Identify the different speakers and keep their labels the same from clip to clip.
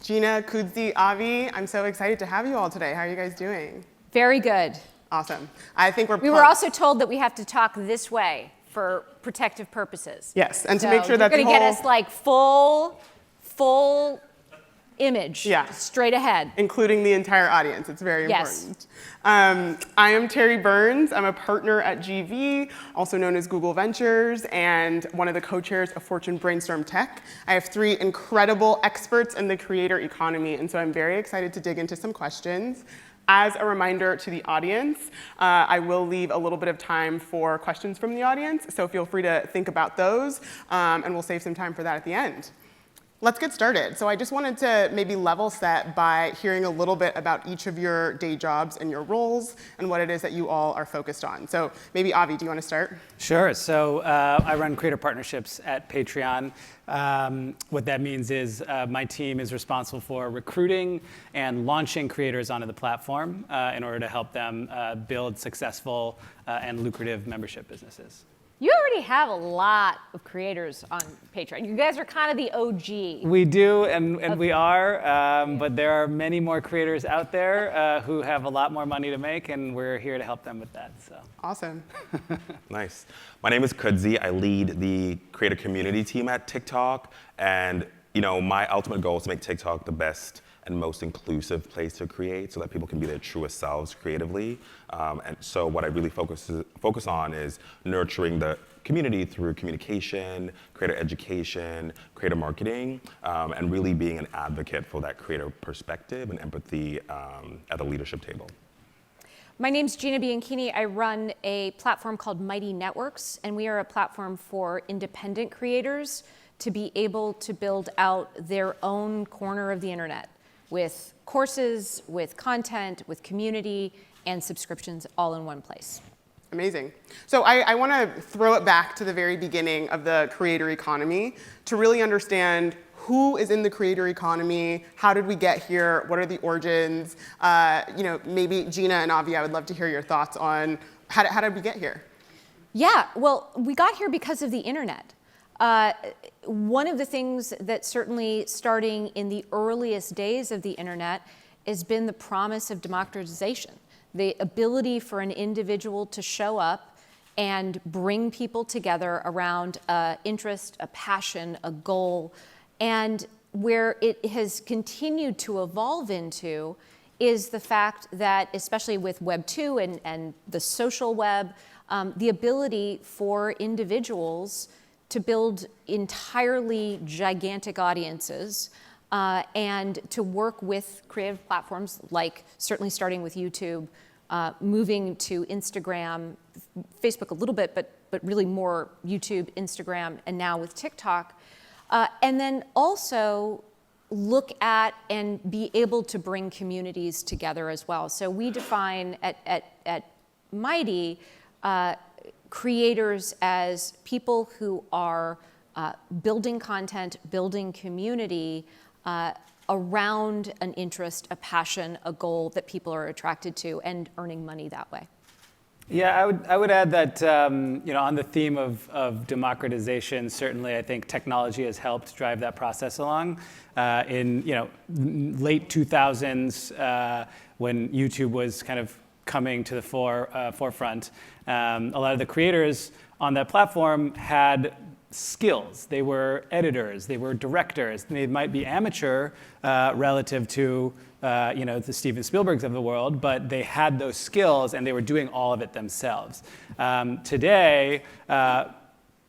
Speaker 1: Gina, Kudzi, Avi, I'm so excited to have you all today. How are you guys doing?
Speaker 2: Very good.
Speaker 1: Awesome. I think
Speaker 2: We were also told that we have to talk this way for protective purposes.
Speaker 1: Yes, and to
Speaker 2: So
Speaker 1: make sure that
Speaker 2: you're going to get us like full image, straight ahead.
Speaker 1: Including the entire audience. It's very important. I am Terry Burns. I'm a partner at GV, also known as Google Ventures, and one of the co-chairs of Fortune Brainstorm Tech. I have 3 incredible experts in the creator economy, and so I'm very excited to dig into some questions. As a reminder to the audience, I will leave a little bit of time for questions from the audience, so feel free to think about those, and we'll save some time for that at the end. Let's get started. So I just wanted to maybe level set by hearing a little bit about each of your day jobs and your roles and what it is that you all are focused on. So maybe Avi, do you want to start?
Speaker 3: Sure. So I run creator partnerships at Patreon. What that means is my team is responsible for recruiting and launching creators onto the platform in order to help them build successful and lucrative membership businesses.
Speaker 2: You already have a lot of creators on Patreon. You guys are kind of the OG.
Speaker 3: We do, and we are, but there are many more creators out there who have a lot more money to make, and we're here to help them with that. So
Speaker 1: awesome.
Speaker 4: Nice. My name is Kudzi. I lead the creator community team at TikTok, and my ultimate goal is to make TikTok the best and most inclusive place to create so that people can be their truest selves creatively. And so what I really focus on is nurturing the community through communication, creator education, creator marketing, and really being an advocate for that creator perspective and empathy at the leadership table.
Speaker 2: My name's Gina Bianchini. I run a platform called Mighty Networks, and we are a platform for independent creators to be able to build out their own corner of the internet with courses, with content, with community, and subscriptions all in one place.
Speaker 1: Amazing. So I want to throw it back to the very beginning of the creator economy to really understand who is in the creator economy, how did we get here, what are the origins? Maybe Gina and Avi, I would love to hear your thoughts on how did we get here?
Speaker 2: Yeah, well, we got here because of the internet. One of the things that certainly starting in the earliest days of the internet has been the promise of democratization, the ability for an individual to show up and bring people together around an interest, a passion, a goal. And where it has continued to evolve into is the fact that, especially with Web 2 and the social web, the ability for individuals to build entirely gigantic audiences and to work with creative platforms like certainly starting with YouTube, moving to Instagram, Facebook a little bit, but really more YouTube, Instagram, and now with TikTok. And then also look at and be able to bring communities together as well. So we define at Mighty creators as people who are building content, building community around an interest, a passion, a goal that people are attracted to, and earning money that way.
Speaker 3: Yeah, I would add that on the theme of democratization, certainly I think technology has helped drive that process along. In late 2000s, when YouTube was kind of coming to the forefront, a lot of the creators on that platform had skills. They were editors, they were directors. They might be amateur relative to the Steven Spielbergs of the world, but they had those skills and they were doing all of it themselves. Today,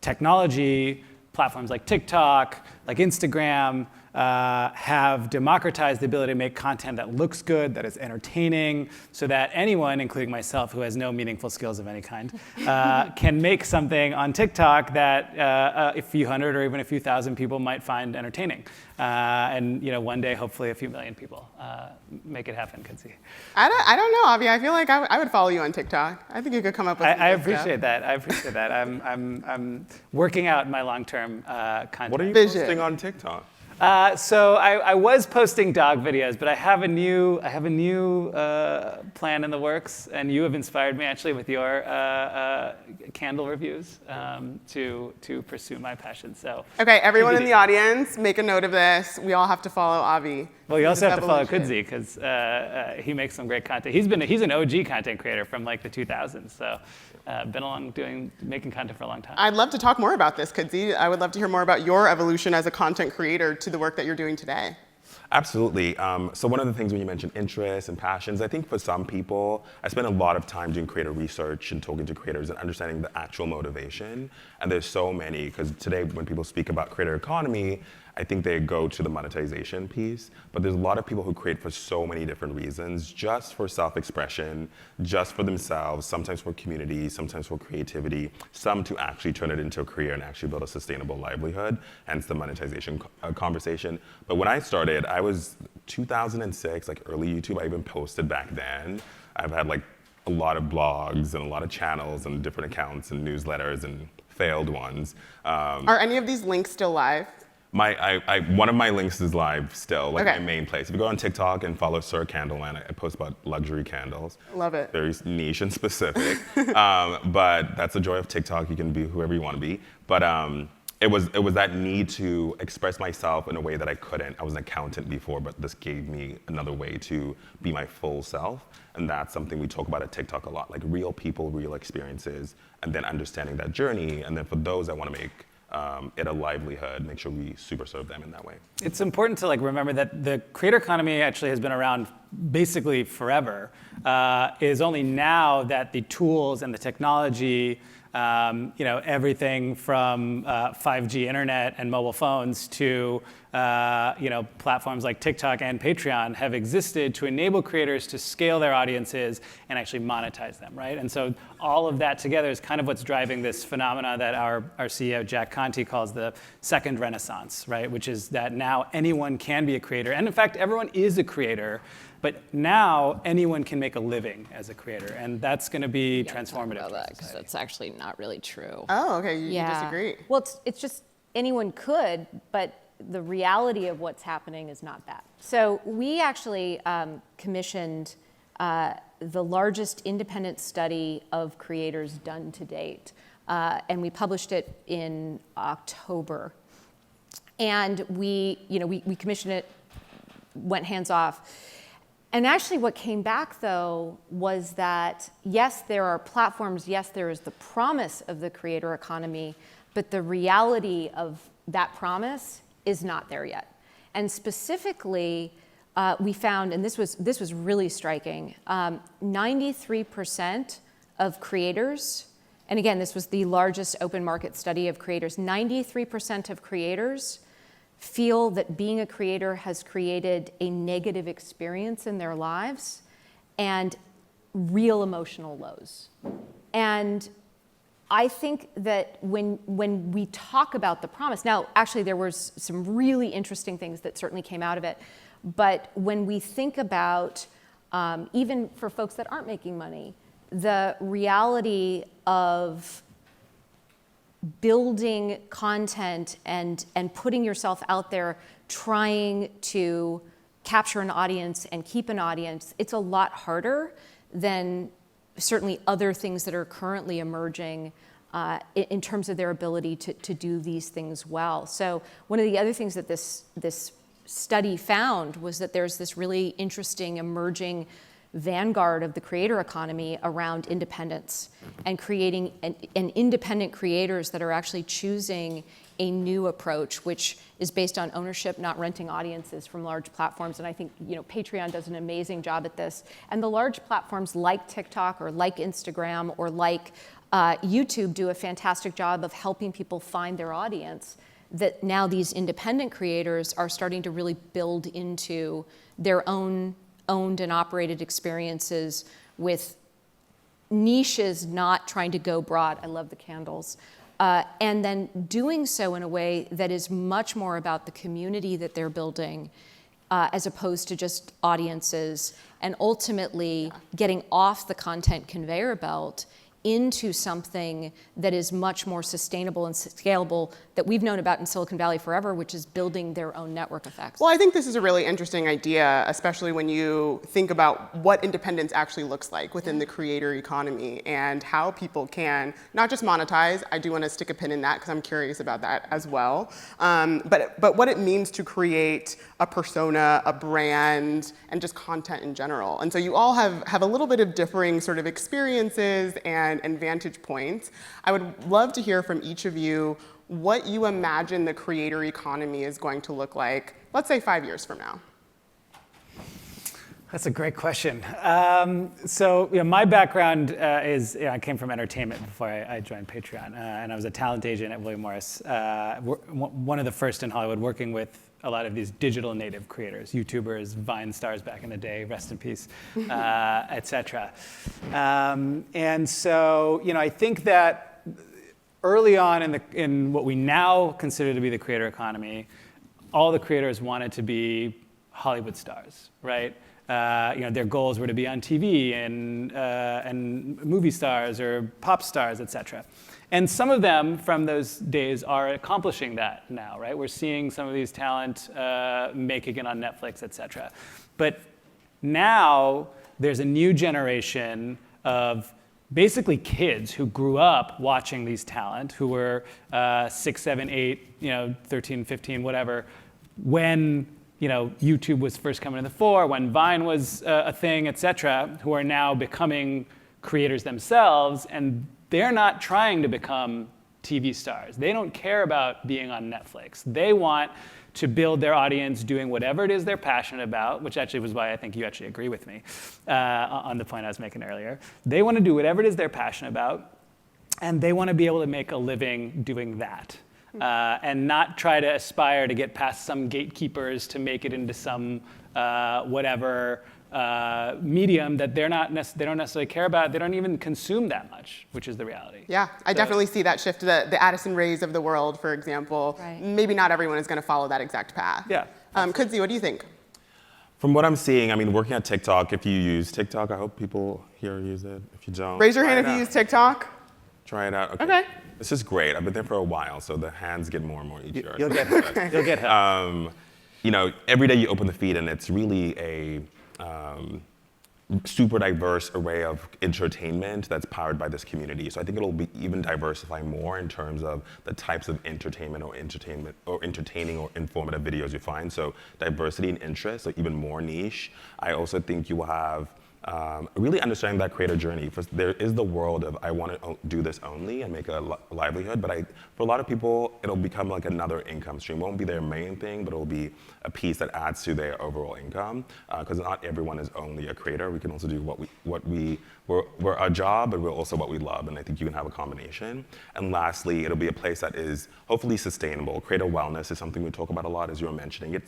Speaker 3: technology, platforms like TikTok, like Instagram, have democratized the ability to make content that looks good, that is entertaining, so that anyone, including myself, who has no meaningful skills of any kind, can make something on TikTok that a few hundred or even a few thousand people might find entertaining. And one day, hopefully, a few million people make it happen. Kudzi.
Speaker 1: I don't know, Avi. I feel like I would follow you on TikTok. I think you could come up with.
Speaker 3: I appreciate that. I appreciate that. I'm working out my long-term content.
Speaker 4: What are you posting on TikTok?
Speaker 3: So I was posting dog videos, but I have a new plan in the works, and you have inspired me actually with your candle reviews to pursue my passion. So
Speaker 1: Okay, everyone in the audience, make a note of this. We all have to follow Avi.
Speaker 3: well, you also have to follow
Speaker 1: Evolution.
Speaker 3: Kudzi because he makes some great content. He's an OG content creator from like the 2000s, so been along making content for a long time.
Speaker 1: I'd love to talk more about this, Kudzi. I would love to hear more about your evolution as a content creator to the work that you're doing today.
Speaker 4: Absolutely. So one of the things when you mentioned interests and passions, I think for some people, I spend a lot of time doing creator research and talking to creators and understanding the actual motivation. And there's so many, because today when people speak about creator economy, I think they go to the monetization piece, but there's a lot of people who create for so many different reasons, just for self-expression, just for themselves, sometimes for community, sometimes for creativity, some to actually turn it into a career and actually build a sustainable livelihood, hence the monetization conversation. But when I started, I was 2006, like early YouTube, I even posted back then. I've had like a lot of blogs and a lot of channels and different accounts and newsletters and failed ones.
Speaker 1: Are any of these links still live?
Speaker 4: One of my links is live still, like
Speaker 1: Okay.
Speaker 4: my main place. If you go on TikTok and follow Sir Candleman, I post about luxury candles.
Speaker 1: Love it.
Speaker 4: Very niche and specific. But that's the joy of TikTok. You can be whoever you want to be. But it was that need to express myself in a way that I couldn't. I was an accountant before, but this gave me another way to be my full self. And that's something we talk about at TikTok a lot, like real people, real experiences, and then understanding that journey. And then for those that want to make it a livelihood, make sure we super serve them in that way.
Speaker 3: It's important to like remember that the creator economy actually has been around basically forever. Is only now that the tools and the technology, everything from 5G internet and mobile phones to platforms like TikTok and Patreon have existed to enable creators to scale their audiences and actually monetize them, right? And so all of that together is kind of what's driving this phenomena that our CEO, Jack Conte, calls the second renaissance, right? Which is that now anyone can be a creator. And in fact, everyone is a creator, but now anyone can make a living as a creator. And that's going to be transformative.
Speaker 2: About that, 'cause that's actually not really true.
Speaker 1: Oh, okay, you disagree.
Speaker 2: Well, it's just anyone could, but the reality of what's happening is not that. So we actually commissioned the largest independent study of creators done to date, and we published it in October. And we commissioned it, went hands off. And actually what came back, though, was that, yes, there are platforms, yes, there is the promise of the creator economy, but the reality of that promise is not there yet. And specifically, we found, and this was really striking, 93% of creators, and again, this was the largest open market study of creators, 93% of creators feel that being a creator has created a negative experience in their lives and real emotional lows. And I think that when we talk about the promise, now actually there was some really interesting things that certainly came out of it, but when we think about, even for folks that aren't making money, the reality of building content and putting yourself out there, trying to capture an audience and keep an audience, it's a lot harder than certainly other things that are currently emerging in terms of their ability to do these things well. So one of the other things that this study found was that there's this really interesting emerging vanguard of the creator economy around independence and creating an independent creators that are actually choosing a new approach, which is based on ownership, not renting audiences from large platforms. And I think Patreon does an amazing job at this. And the large platforms like TikTok or like Instagram or like YouTube do a fantastic job of helping people find their audience, that now these independent creators are starting to really build into their own owned and operated experiences with niches, not trying to go broad. I love the candles. And then doing so in a way that is much more about the community that they're building as opposed to just audiences, and ultimately getting off the content conveyor belt into something that is much more sustainable and scalable that we've known about in Silicon Valley forever, which is building their own network effects.
Speaker 1: Well, I think this is a really interesting idea, especially when you think about what independence actually looks like within the creator economy and how people can not just monetize. I do want to stick a pin in that because I'm curious about that as well. But what it means to create a persona, a brand, and just content in general. And so you all have a little bit of differing sort of experiences and vantage points. I would love to hear from each of you what you imagine the creator economy is going to look like, let's say 5 years from now.
Speaker 3: That's a great question. So my background is, I came from entertainment before I joined Patreon, and I was a talent agent at William Morris, one of the first in Hollywood, working with a lot of these digital native creators, YouTubers, Vine stars back in the day, rest in peace, et cetera. And so, I think that early on in what we now consider to be the creator economy, all the creators wanted to be Hollywood stars, right? Their goals were to be on TV and movie stars or pop stars, et cetera. And some of them from those days are accomplishing that now, right? We're seeing some of these talent making it on Netflix, et cetera. But now there's a new generation of basically kids who grew up watching these talent, who were 6, 7, 8, 13, 15, whatever, when YouTube was first coming to the fore, when Vine was a thing, et cetera, who are now becoming creators themselves, and they're not trying to become TV stars. They don't care about being on Netflix. They want to build their audience doing whatever it is they're passionate about, which actually was why I think you actually agree with me on the point I was making earlier. They want to do whatever it is they're passionate about, and they want to be able to make a living doing that. And not try to aspire to get past some gatekeepers to make it into some whatever medium that they don't necessarily care about. They don't even consume that much, which is the reality.
Speaker 1: Yeah, I definitely see that shift. The Addison Rays of the world, for example.
Speaker 2: Right.
Speaker 1: Maybe not everyone is going to follow that exact path.
Speaker 3: Yeah.
Speaker 1: Kudzi, what do you think?
Speaker 4: From what I'm seeing, working at TikTok, if you use TikTok, I hope people here use it. If you don't,
Speaker 1: Raise your hand if you use TikTok.
Speaker 4: Try it out.
Speaker 1: Okay.
Speaker 4: This is great. I've been there for a while, so the hands get more and more each year.
Speaker 3: You'll get help. You'll get help.
Speaker 4: Every day you open the feed, and it's really a super diverse array of entertainment that's powered by this community. So I think it'll be even diversify more in terms of the types of entertainment or entertaining or informative videos you find. So diversity and interest, so even more niche. I also think you will have really understanding that creator journey. There is the world of I want to do this only and make a livelihood, but for a lot of people, it'll become like another income stream. It won't be their main thing, but it'll be a piece that adds to their overall income. Because not everyone is only a creator. We can also do we're our job, but we're also what we love, and I think you can have a combination. And lastly, it'll be a place that is hopefully sustainable. Creator wellness is something we talk about a lot, as you were mentioning.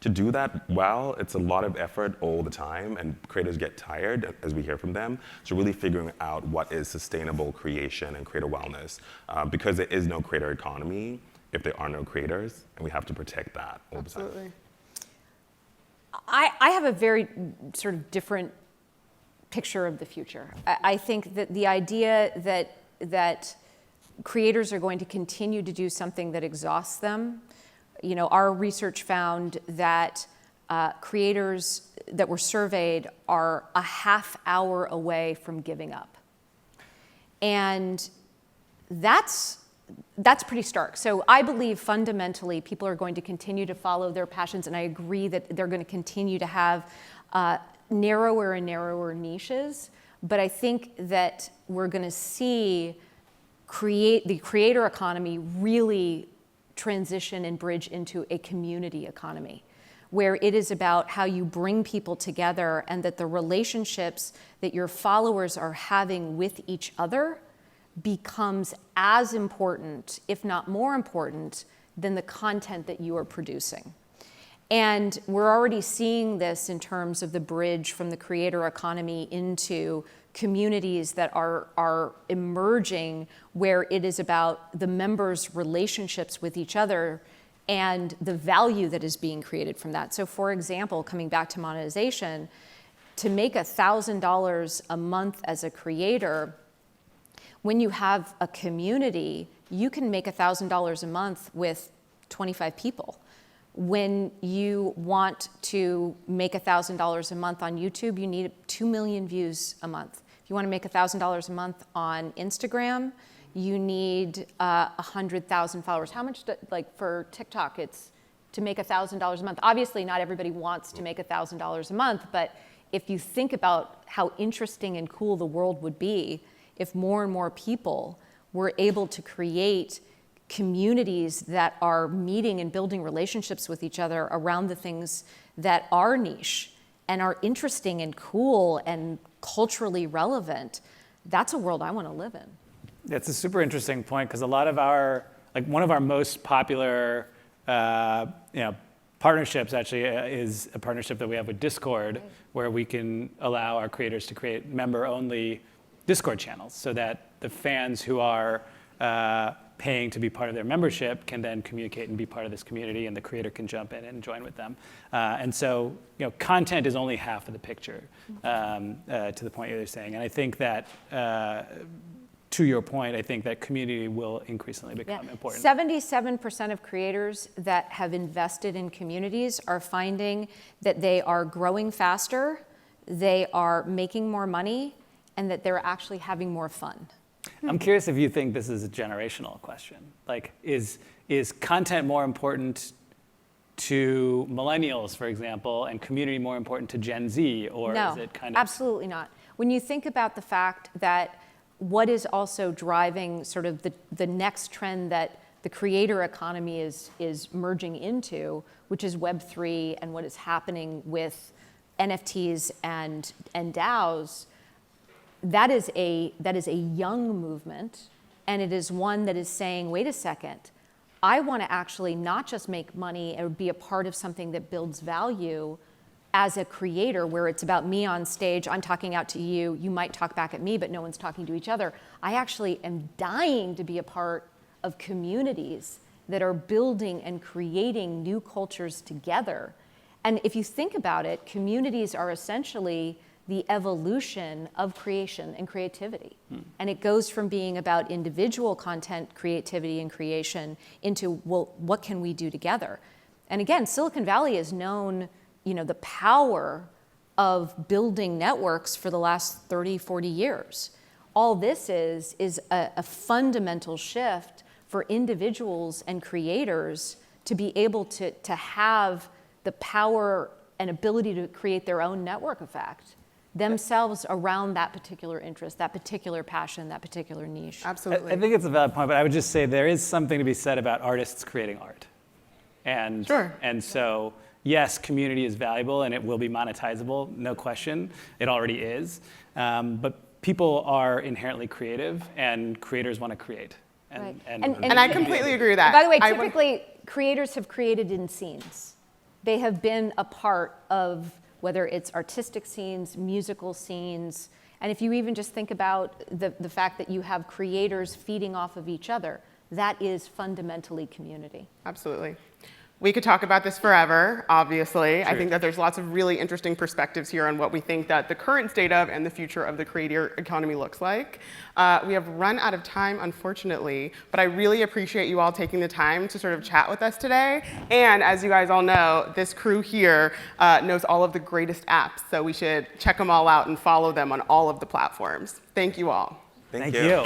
Speaker 4: To do that well, it's a lot of effort all the time, and creators get tired, as we hear from them. So really figuring out what is sustainable creation and creator wellness, because there is no creator economy if there are no creators, and we have to protect that all the time.
Speaker 1: Absolutely.
Speaker 2: I have a very sort of different picture of the future. I think that the idea that creators are going to continue to do something that exhausts them. Our research found that creators that were surveyed are a half hour away from giving up. And that's pretty stark. So I believe fundamentally people are going to continue to follow their passions, and I agree that they're going to continue to have narrower and narrower niches. But I think that we're going to see the creator economy really transition and bridge into a community economy, where it is about how you bring people together, and that the relationships that your followers are having with each other becomes as important, if not more important, than the content that you are producing. And we're already seeing this in terms of the bridge from the creator economy into communities that are emerging, where it is about the members' relationships with each other and the value that is being created from that. So for example, coming back to monetization, to make $1,000 a month as a creator When you have a community, you can make $1,000 a month with 25 people. When you want to make $1,000 a month on YouTube, you need 2 million views a month. If you want to make $1,000 a month on Instagram, you need 100,000 followers. How much, like for TikTok, it's to make $1,000 a month. Obviously, not everybody wants to make $1,000 a month, but if you think about how interesting and cool the world would be if more and more people were able to create communities that are meeting and building relationships with each other around the things that are niche and are interesting and cool and culturally relevant, that's a world I want to live in.
Speaker 3: That's a super interesting point, because a lot of our, like one of our most popular partnerships actually is a partnership that we have with Discord, where we can allow our creators to create member-only Discord channels so that the fans who are paying to be part of their membership can then communicate and be part of this community, and the creator can jump in and join with them. And so, content is only half of the picture, to the point you're saying. And I think that, to your point, I think that community will increasingly become important.
Speaker 2: 77% of creators that have invested in communities are finding that they are growing faster, they are making more money, and that they're actually having more fun.
Speaker 3: I'm curious if you think this is a generational question. Like, is content more important to millennials, for example, and community more important to Gen Z, or
Speaker 2: No,
Speaker 3: is it kind of?
Speaker 2: Absolutely not. When you think about the fact that what is also driving sort of the next trend that the creator economy is merging into, which is Web3 and what is happening with NFTs and DAOs, that is a young movement, and it is one that is saying, wait a second, I want to actually not just make money or be a part of something that builds value as a creator, where it's about me on stage, I'm talking out to you, you might talk back at me, but no one's talking to each other. I actually am dying to be a part of communities that are building and creating new cultures together. And if you think about it, communities are essentially the evolution of creation and creativity. And it goes from being about individual content creativity and creation into, well, what can we do together? And again, Silicon Valley is known, the power of building networks for the last 30, 40 years. All this is a fundamental shift for individuals and creators to be able to have the power and ability to create their own network effect themselves around that particular interest, that particular passion, that particular niche.
Speaker 1: Absolutely.
Speaker 3: I think it's a valid point, but I would just say there is something to be said about artists creating art. And,
Speaker 1: Sure.
Speaker 3: And so, yes, community is valuable and it will be monetizable, no question. It already is. But people are inherently creative, and creators want to create.
Speaker 2: Right.
Speaker 1: And I completely agree with that.
Speaker 2: By the way, typically, creators have created in scenes. They have been a part of whether it's artistic scenes, musical scenes, and if you even just think about the fact that you have creators feeding off of each other, that is fundamentally community.
Speaker 1: Absolutely. We could talk about this forever, obviously.
Speaker 3: Sure.
Speaker 1: I think that there's lots of really interesting perspectives here on what we think that the current state of and the future of the creator economy looks like. We have run out of time, unfortunately, but I really appreciate you all taking the time to sort of chat with us today. And as you guys all know, this crew here knows all of the greatest apps, so we should check them all out and follow them on all of the platforms. Thank you all.
Speaker 4: Thank
Speaker 3: you.